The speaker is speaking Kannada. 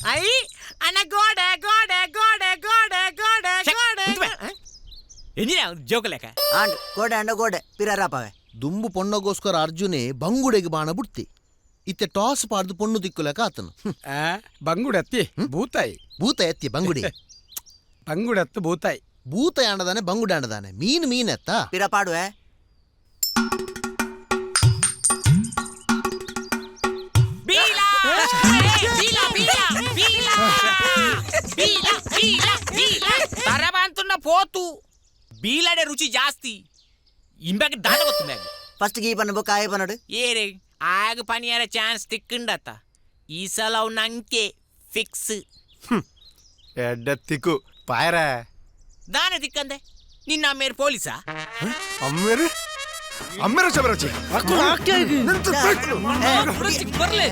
ಅಯ್ಯ ಅಣ್ಣ ಗೋಡೆ ಗೋಡೆ ಗೋಡೆ ಗೋಡೆ ಗೋಡೆ ಗೋಡೆ ಎಂಜಿನ ಜೋಕಲೆಕ ಆಂಡ್ ಗೋಡೆ ಅಂಡ ಗೋಡೆ ಪಿರಾರಾಪವೆ ದುಂಬು ಪೊಣ್ಣಗೋಸ್ಕರ ಅರ್ಜುನೆ ಬಂಗುಡೆಗೆ ಬಾಣ ಬುಡ್ತಿ ಇತ್ತೆ ಟಾಸ್ ಪಾಡ್ದು ಪೊಣ್ಣು ತಿಕ್ಕುಲೆಕ ಆತನು ಬಂಗುಡೆತ್ತಿ ಭೂತಾಯಿ ಭೂತ ಎತ್ತಿ ಬಂಗುಡಿ ಬಂಗುಡೆತ್ತು ಭೂತಾಯಿ ಭೂತ ಆಂಡದಾನೆ ಬಂಗುಡೆ ಆಂಡದಾನೆ ಮೀನ್ ಎತ್ತ ಪಿರ ಪಾಡುವೆ ಬೀಲ ಬೀಲ ಬೀಲ ಬೀಲ ಬೀಲ ಬೀಲ ಬೀಲ ತರಬಂತುನ್ನ పోతు బీలడే రుచి జాస్తి ఇంబకి దాటవస్తుంది ఫస్ట్ గీ పన్ను బొక్క ఆయ పన్నడు ఏరే ఆగ పనియార ఛాన్స్ తిక్కుండత ఈసల ఉన్నంకే ఫిక్స్ ಎಡ್ಡೆತ್ತಿಕ್ಕು ಪಾಯರ దాని తిక్కందే నిన్న మేరు పోలీసా ಅಮ್ಮೇರು ಅಮ್ಮೇರು ಚಬರಚಿ ಬರ್ಲೆ